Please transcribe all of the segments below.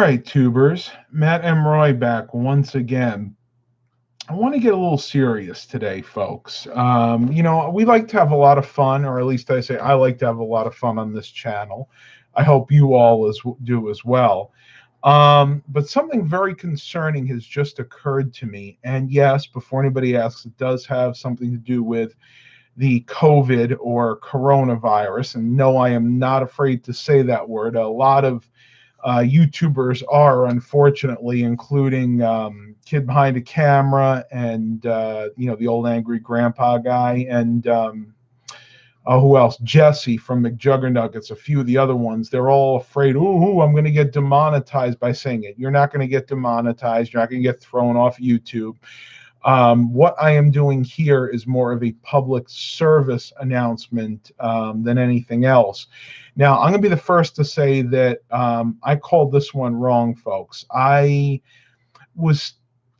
right, tubers. Matt M. Roy back once again. I want to get a little serious today, folks. We like to have a lot of fun, or at least I like to have a lot of fun on this channel. I hope you all do as well. But something very concerning has just occurred to me. And yes, before anybody asks, it does have something to do with the COVID or coronavirus. And no, I am not afraid to say that word. A lot of YouTubers are, unfortunately, including Kid Behind a Camera and the old angry grandpa guy and who else? Jesse from McJuggernuggets, a few of the other ones. They're all afraid. Ooh, I'm going to get demonetized by saying it. You're not going to get demonetized. You're not going to get thrown off YouTube. What I am doing here is more of a public service announcement than anything else. Now, I'm going to be the first to say that I called this one wrong, folks. I was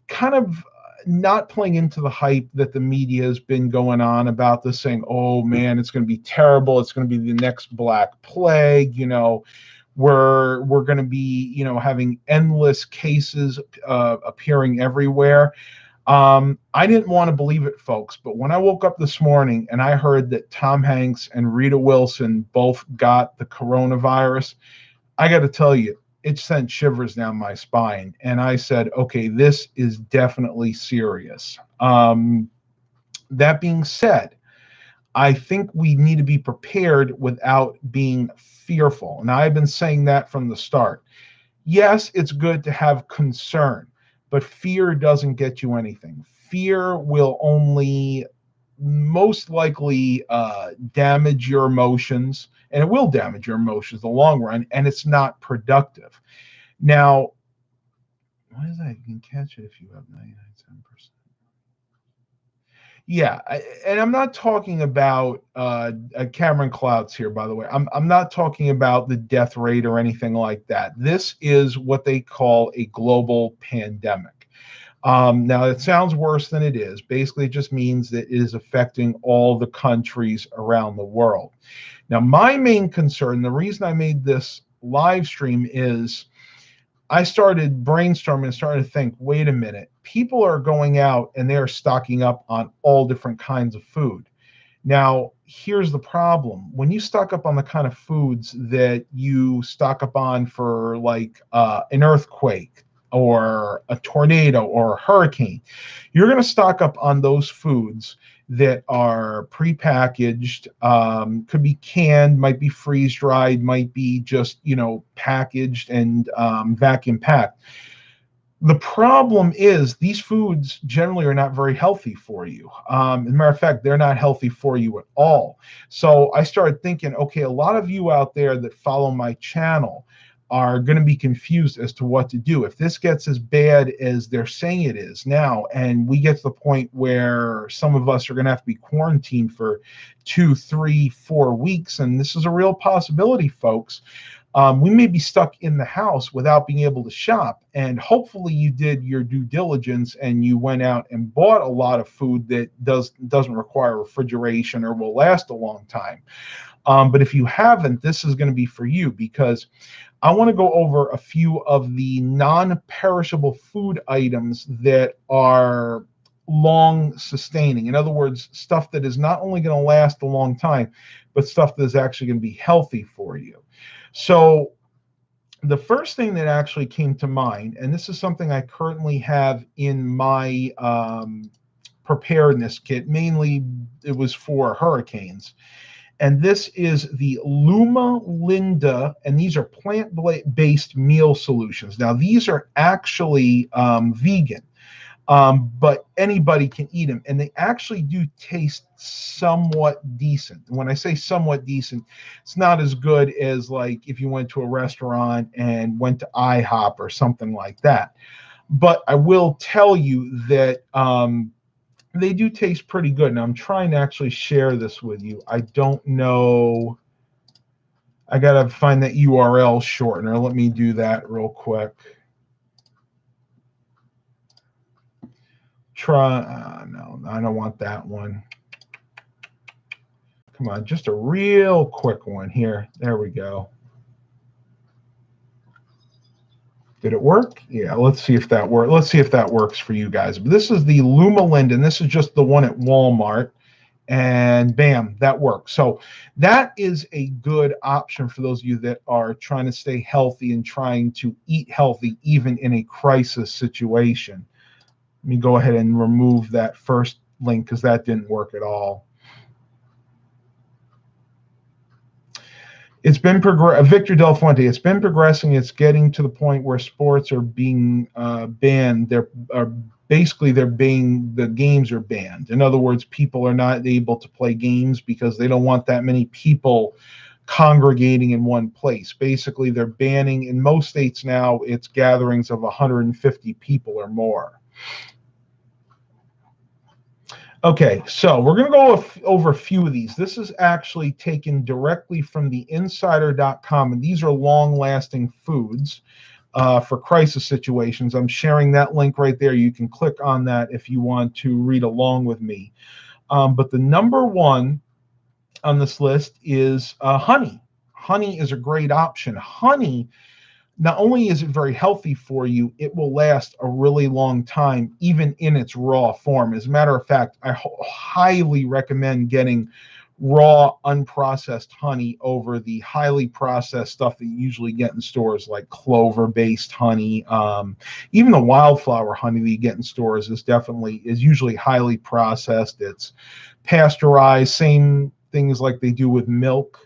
kind of not playing into the hype that the media has been going on about this, saying, oh, man, it's going to be terrible. It's going to be the next Black Plague, we're going to be, having endless cases appearing everywhere. I didn't want to believe it, folks, but when I woke up this morning and I heard that Tom Hanks and Rita Wilson both got the coronavirus, I got to tell you, it sent shivers down my spine. And I said, okay, this is definitely serious. That being said, I think we need to be prepared without being fearful. And I've been saying that from the start. Yes, it's good to have concern, but fear doesn't get you anything. Fear will only most likely damage your emotions, and it will damage your emotions in the long run, and it's not productive. Now, what is that? You can catch it if you have 99%. Yeah, and I'm not talking about Cameron Clouds here, by the way. I'm not talking about the death rate or anything like that. This is what they call a global pandemic. Now, it sounds worse than it is. Basically, it just means that it is affecting all the countries around the world. Now, my main concern, the reason I made this live stream is I started brainstorming and started to think, wait a minute, people are going out and they're stocking up on all different kinds of food. Now, here's the problem. When you stock up on the kind of foods that you stock up on for like an earthquake or a tornado or a hurricane, you're going to stock up on those foods that are prepackaged, could be canned, might be freeze dried, might be just, packaged and vacuum packed. The problem is these foods generally are not very healthy for you. As a matter of fact, they're not healthy for you at all. So I started thinking, okay, a lot of you out there that follow my channel are going to be confused as to what to do. If this gets as bad as they're saying it is now, and we get to the point where some of us are going to have to be quarantined for 2, 3, 4 weeks, and this is a real possibility, folks. We may be stuck in the house without being able to shop. And hopefully you did your due diligence and you went out and bought a lot of food that doesn't require refrigeration or will last a long time. But if you haven't, this is going to be for you, because I want to go over a few of the non-perishable food items that are long sustaining. In other words, stuff that is not only going to last a long time, but stuff that is actually going to be healthy for you. So the first thing that actually came to mind, and this is something I currently have in my preparedness kit, mainly it was for hurricanes, and this is the Luma Linda, and these are plant-based meal solutions. Now, these are actually vegan, but anybody can eat them, and they actually do taste somewhat decent. When I say somewhat decent, it's not as good as like if you went to a restaurant and went to IHOP or something like that. But I will tell you that they do taste pretty good. Now, I'm trying to actually share this with you. I don't know. I got to find that URL shortener. Let me do that real quick. No, I don't want that one. Come on, just a real quick one here. There we go. Did it work? Yeah, let's see if that works. Let's see if that works for you guys. But this is the Luma Linden. This is just the one at Walmart. And bam, that works. So that is a good option for those of you that are trying to stay healthy and trying to eat healthy, even in a crisis situation. Let me go ahead and remove that first link because that didn't work at all. It's been Victor Del Fuente. It's been progressing. It's getting to the point where sports are being banned. The games are banned. In other words, people are not able to play games because they don't want that many people congregating in one place. Basically, they're banning in most states now. It's gatherings of 150 people or more. Okay, so we're going to go over a few of these. This is actually taken directly from the insider.com, and these are long-lasting foods for crisis situations. I'm sharing that link right there. You can click on that if you want to read along with me. But the number one on this list is honey. Honey is a great option. Honey, not only is it very healthy for you, it will last a really long time, even in its raw form. As a matter of fact, I highly recommend getting raw, unprocessed honey over the highly processed stuff that you usually get in stores, like clover-based honey. Even the wildflower honey that you get in stores is usually highly processed. It's pasteurized, same things like they do with milk.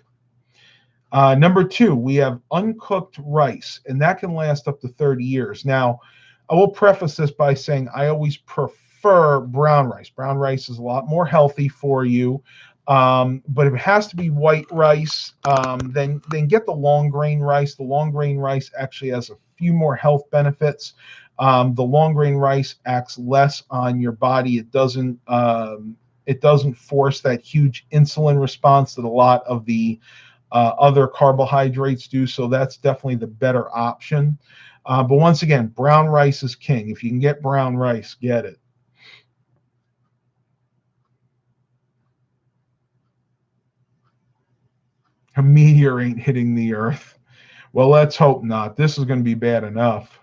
Number two, we have uncooked rice, and that can last up to 30 years. Now, I will preface this by saying I always prefer brown rice. Brown rice is a lot more healthy for you, but if it has to be white rice, then get the long grain rice. The long grain rice actually has a few more health benefits. The long grain rice acts less on your body. It doesn't force that huge insulin response that a lot of the other carbohydrates do, so that's definitely the better option. But once again, brown rice is king. If you can get brown rice, get it. A meteor ain't hitting the Earth. Well, let's hope not. This is going to be bad enough.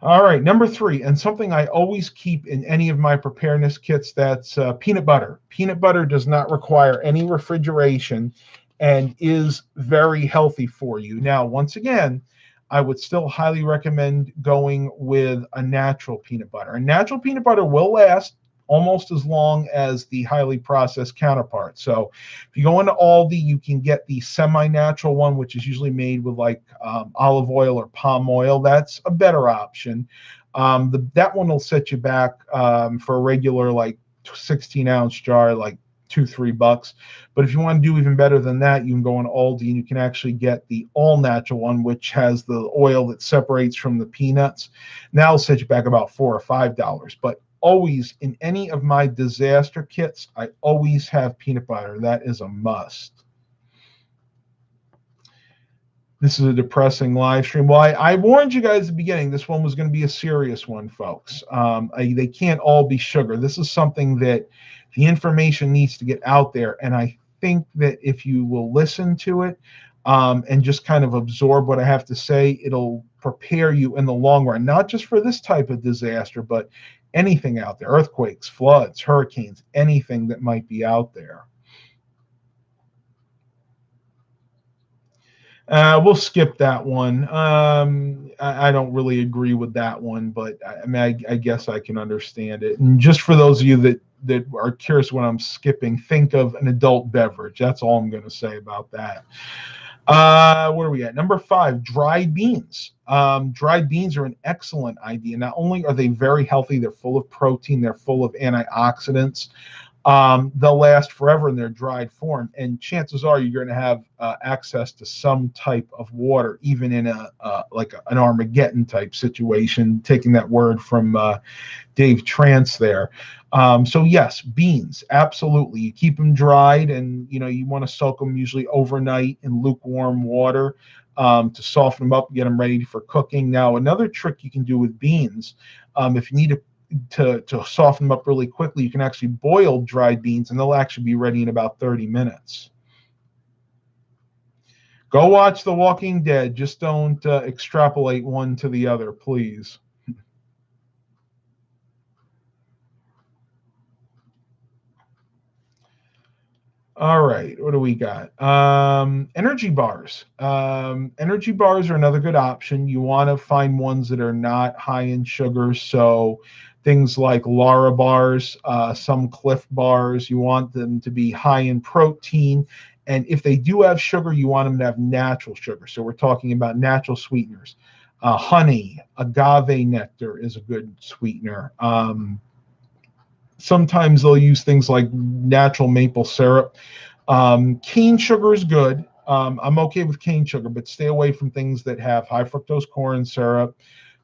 All right, number three, and something I always keep in any of my preparedness kits, that's peanut butter. Peanut butter does not require any refrigeration and is very healthy for you. Now, once again, I would still highly recommend going with a natural peanut butter. A natural peanut butter will last almost as long as the highly processed counterpart. So if you go into Aldi, you can get the semi-natural one, which is usually made with like olive oil or palm oil. That's a better option. That one will set you back for a regular like 16-ounce jar, like $2-3. But if you want to do even better than that, you can go on Aldi and you can actually get the all natural one, which has the oil that separates from the peanuts. Now it'll set you back about $4 or $5. But always in any of my disaster kits, I always have peanut butter. That is a must. This is a depressing live stream. Well, I warned you guys at the beginning, this one was going to be a serious one, folks. They can't all be sugar. This is something that the information needs to get out there. And I think that if you will listen to it and just kind of absorb what I have to say, it'll prepare you in the long run, not just for this type of disaster, but anything out there, earthquakes, floods, hurricanes, anything that might be out there. We'll skip that one. I don't really agree with that one, but I mean, I guess I can understand it. And just for those of you that are curious when I'm skipping, think of an adult beverage. That's all I'm going to say about that. Where are we at? Number 5, dried beans. Dried beans are an excellent idea. Not only are they very healthy, they're full of protein, they're full of antioxidants. They'll last forever in their dried form, and chances are you're going to have access to some type of water, even in an Armageddon type situation, taking that word from Dave Trance there. So yes, beans, absolutely. You keep them dried, and you want to soak them usually overnight in lukewarm water to soften them up, get them ready for cooking. Now, another trick you can do with beans, if you need to soften them up really quickly, you can actually boil dried beans, and they'll actually be ready in about 30 minutes. Go watch The Walking Dead. Just don't extrapolate one to the other, please. All right, what do we got? Energy bars. Energy bars are another good option. You want to find ones that are not high in sugar. So things like Lara bars, some Cliff bars, you want them to be high in protein. And if they do have sugar, you want them to have natural sugar. So we're talking about natural sweeteners. Honey, agave nectar is a good sweetener. Sometimes they'll use things like natural maple syrup. Cane sugar is good. I'm okay with cane sugar, but stay away from things that have high fructose corn syrup,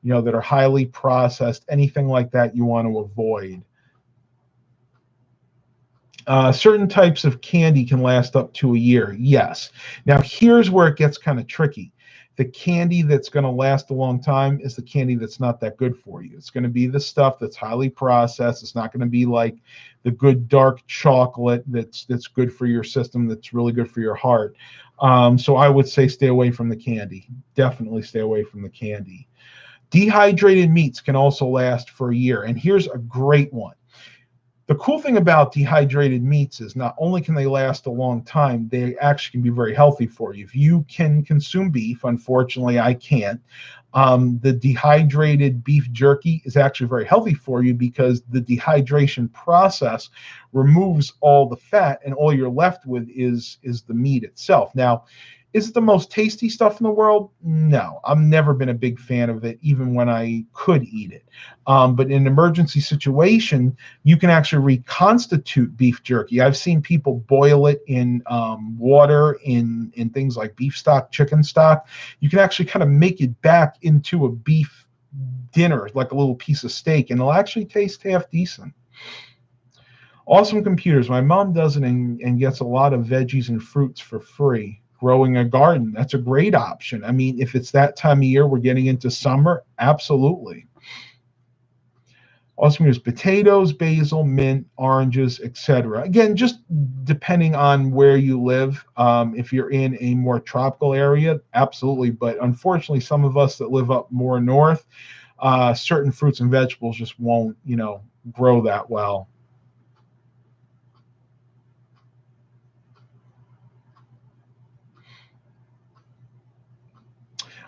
that are highly processed. Anything like that you want to avoid. Certain types of candy can last up to a year. Yes. Now, here's where it gets kind of tricky. The candy that's going to last a long time is the candy that's not that good for you. It's going to be the stuff that's highly processed. It's not going to be like the good dark chocolate that's good for your system, that's really good for your heart. So I would say stay away from the candy. Definitely stay away from the candy. Dehydrated meats can also last for a year. And here's a great one. The cool thing about dehydrated meats is not only can they last a long time, they actually can be very healthy for you. If you can consume beef, unfortunately I can't, the dehydrated beef jerky is actually very healthy for you because the dehydration process removes all the fat and all you're left with is the meat itself. Now, is it the most tasty stuff in the world? No, I've never been a big fan of it, even when I could eat it. But in an emergency situation, you can actually reconstitute beef jerky. I've seen people boil it in water, in things like beef stock, chicken stock. You can actually kind of make it back into a beef dinner, like a little piece of steak, and it'll actually taste half decent. Awesome computers. My mom does it and gets a lot of veggies and fruits for free. Growing a garden, that's a great option. I mean, if it's that time of year, we're getting into summer, absolutely. Also use potatoes, basil, mint, oranges, etc. Again, just depending on where you live. If you're in a more tropical area, absolutely. But unfortunately, some of us that live up more north, certain fruits and vegetables just won't, grow that well.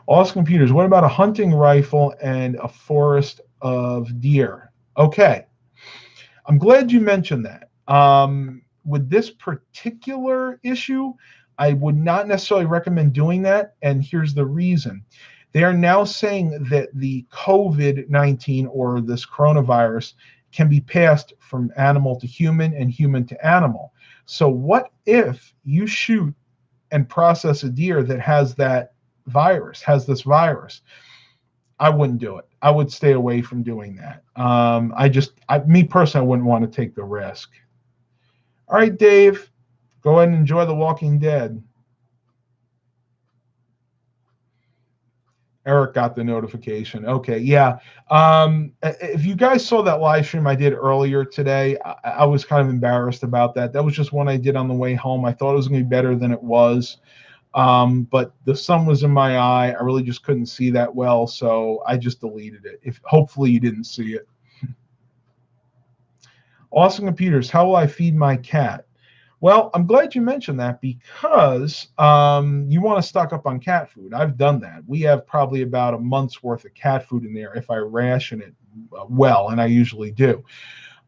Awesome computers. What about a hunting rifle and a forest of deer? Okay. I'm glad you mentioned that. With this particular issue, I would not necessarily recommend doing that. And here's the reason. They are now saying that the COVID-19 or this coronavirus can be passed from animal to human and human to animal. So what if you shoot and process a deer that has this virus? I wouldn't do it. I would stay away from doing that. Me personally, I wouldn't want to take the risk. All right, Dave, go ahead and enjoy The Walking Dead. Eric got the notification. Okay, yeah. If you guys saw that live stream I did earlier today, I was kind of embarrassed about that. That was just one I did on the way home. I thought it was going to be better than it was. But the sun was in my eye. I really just couldn't see that well, so I just deleted it. Hopefully you didn't see it. Awesome computers. How will I feed my cat? Well, I'm glad you mentioned that because you want to stock up on cat food. I've done that. We have probably about a month's worth of cat food in there if I ration it well, and I usually do.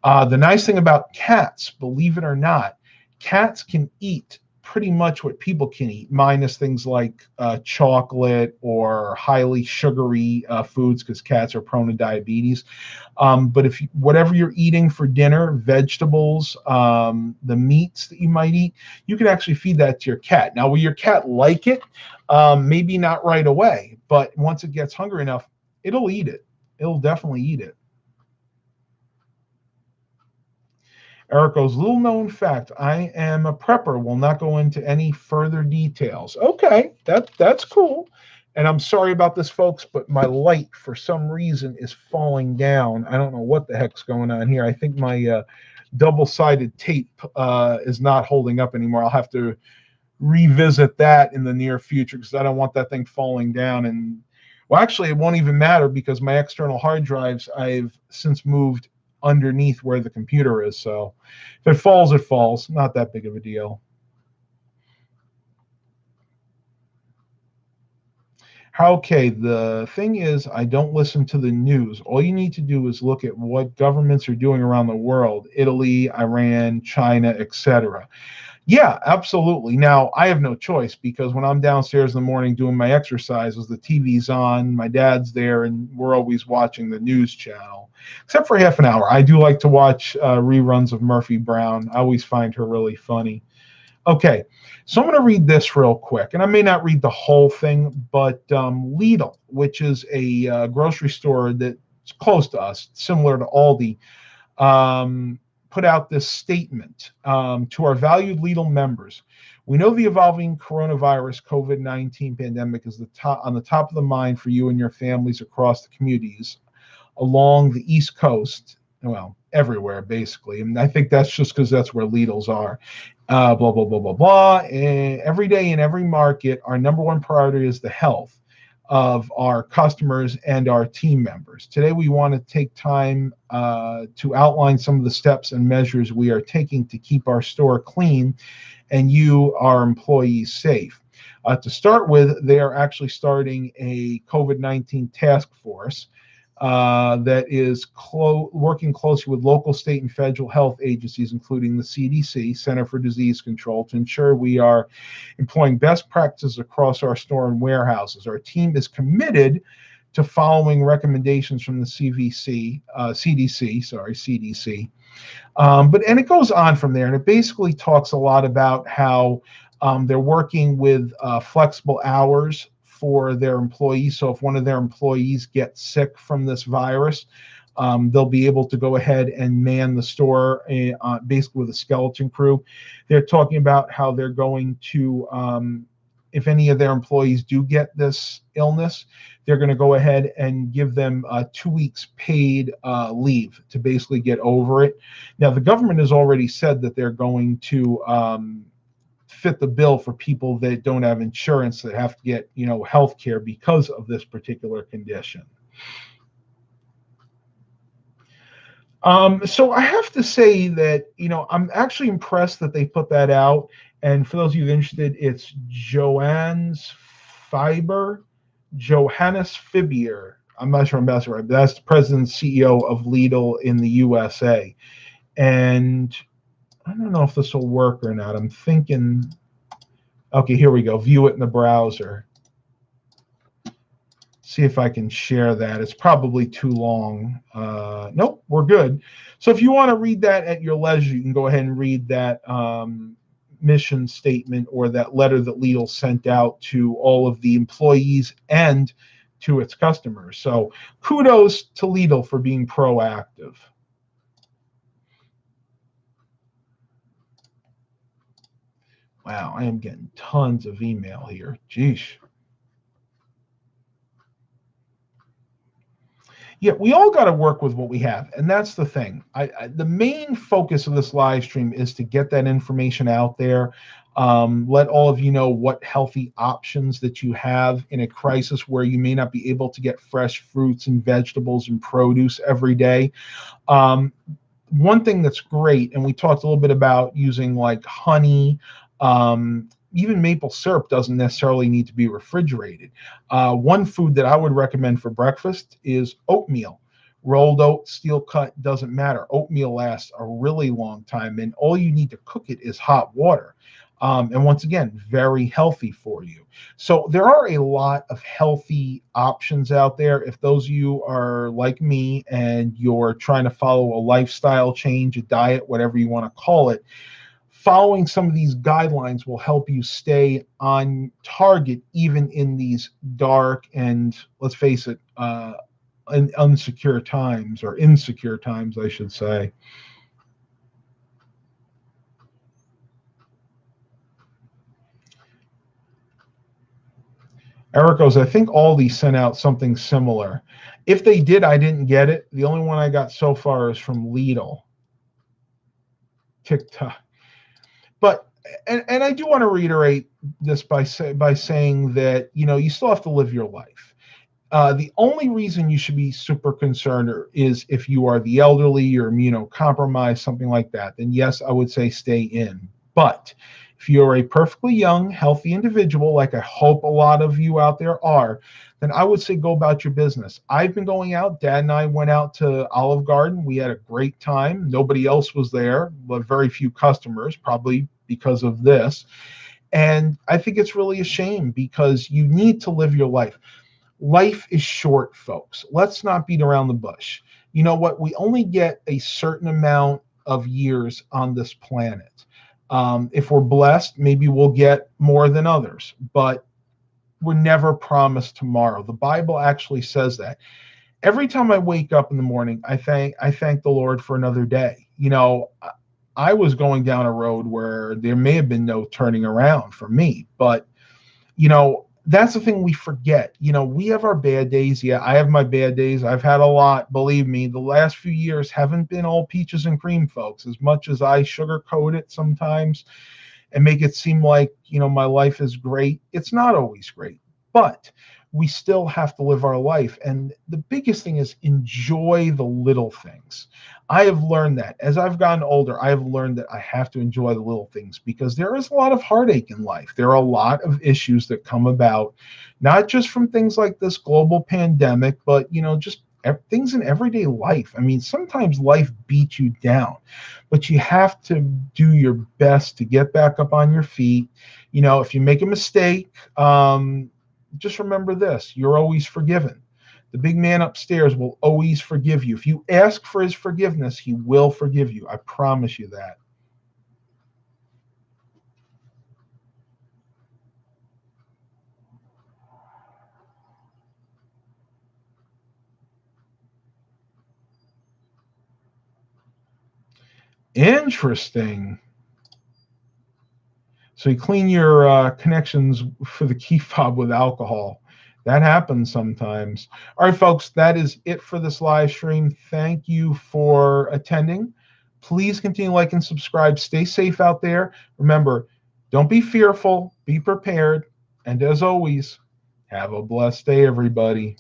The nice thing about cats, believe it or not, cats can eat pretty much what people can eat, minus things like chocolate or highly sugary foods, because cats are prone to diabetes. But whatever you're eating for dinner, vegetables, the meats that you might eat, you can actually feed that to your cat. Now, will your cat like it? Maybe not right away, but once it gets hungry enough, it'll eat it. It'll definitely eat it. Eric goes, little known fact, I am a prepper, will not go into any further details. Okay, that's cool. And I'm sorry about this, folks, but my light, for some reason, is falling down. I don't know what the heck's going on here. I think my double-sided tape is not holding up anymore. I'll have to revisit that in the near future because I don't want that thing falling down. And well, actually, it won't even matter because my external hard drives I've since moved underneath where the computer is. So if it falls, it falls. Not that big of a deal. Okay, the thing is, I don't listen to the news. All you need to do is look at what governments are doing around the world: Italy, Iran, China, etc. Yeah, absolutely. Now, I have no choice because when I'm downstairs in the morning doing my exercises, the TV's on, my dad's there, and we're always watching the news channel, except for half an hour. I do like to watch reruns of Murphy Brown. I always find her really funny. Okay, so I'm going to read this real quick, and I may not read the whole thing, but Lidl, which is a grocery store that's close to us, similar to Aldi, put out this statement to our valued Lidl members. We know the evolving coronavirus COVID-19 pandemic is on the top of the mind for you and your families across the communities along the East Coast. Well, everywhere basically, and I think that's just because that's where Lidl's are. Blah blah blah blah blah. And every day in every market, our number one priority is the health of our customers and our team members. Today, we want to take time to outline some of the steps and measures we are taking to keep our store clean and you, our employees, safe. To start with, they are actually starting a COVID-19 task force that is working closely with local, state, and federal health agencies, including the CDC, Center for Disease Control, to ensure we are employing best practices across our store and warehouses. Our team is committed to following recommendations from the CDC. And it goes on from there, and it basically talks a lot about how they're working with flexible hours for their employees. So if one of their employees gets sick from this virus, they'll be able to go ahead and man the store basically with a skeleton crew. They're talking about how they're going to, if any of their employees do get this illness, they're going to go ahead and give them 2 weeks paid leave to basically get over it. Now, the government has already said that they're going to fit the bill for people that don't have insurance that have to get, health care because of this particular condition. So I have to say that, I'm actually impressed that they put that out. And for those of you interested, it's Johannes Fiber. I'm not sure I'm best right, but that's the president and CEO of Lidl in the USA. And I don't know if this will work or not. I'm thinking, okay, here we go. View it in the browser. See if I can share that. It's probably too long. Nope, we're good. So if you want to read that at your leisure, you can go ahead and read that mission statement or that letter that Lidl sent out to all of the employees and to its customers. So kudos to Lidl for being proactive. Wow, I am getting tons of email here. Geesh. Yeah, we all got to work with what we have, and that's the thing. The main focus of this live stream is to get that information out there. Let all of you know what healthy options that you have in a crisis where you may not be able to get fresh fruits and vegetables and produce every day. One thing that's great, and we talked a little bit about using like honey, even maple syrup doesn't necessarily need to be refrigerated. One food that I would recommend for breakfast is oatmeal. Rolled oat, steel cut, doesn't matter. Oatmeal lasts a really long time, and all you need to cook it is hot water. And once again, very healthy for you. So there are a lot of healthy options out there. If those of you are like me and you're trying to follow a lifestyle change, a diet, whatever you want to call it, following some of these guidelines will help you stay on target even in these dark and, let's face it, insecure times, I should say. Eric goes, I think Aldi sent out something similar. If they did, I didn't get it. The only one I got so far is from Lidl. TikTok. But and I do want to reiterate this by saying that you still have to live your life. The only reason you should be super concerned is if you are the elderly or immunocompromised, something like that. Then yes, I would say stay in. But if you're a perfectly young, healthy individual, like I hope a lot of you out there are, then I would say go about your business. I've been going out. Dad and I went out to Olive Garden. We had a great time. Nobody else was there, but very few customers, probably because of this. And I think it's really a shame because you need to live your life. Life is short, folks. Let's not beat around the bush. You know what? We only get a certain amount of years on this planet. If we're blessed, maybe we'll get more than others, but we're never promised tomorrow. The Bible actually says that. Every time I wake up in the morning, I thank the Lord for another day. I was going down a road where there may have been no turning around for me, but that's the thing we forget. We have our bad days. Yeah, I have my bad days. I've had a lot. Believe me, the last few years haven't been all peaches and cream, folks. As much as I sugarcoat it sometimes and make it seem like, my life is great, it's not always great. But we still have to live our life. And the biggest thing is enjoy the little things. I have learned that as I've gotten older, I have learned that I have to enjoy the little things because there is a lot of heartache in life. There are a lot of issues that come about, not just from things like this global pandemic, but, just things in everyday life. I mean, sometimes life beats you down, but you have to do your best to get back up on your feet. If you make a mistake, just remember this: you're always forgiven. The big man upstairs will always forgive you. If you ask for his forgiveness, he will forgive you. I promise you that. Interesting. So you clean your connections for the key fob with alcohol. That happens sometimes. All right, folks, that is it for this live stream. Thank you for attending. Please continue to like and subscribe. Stay safe out there. Remember, don't be fearful. Be prepared. And as always, have a blessed day, everybody.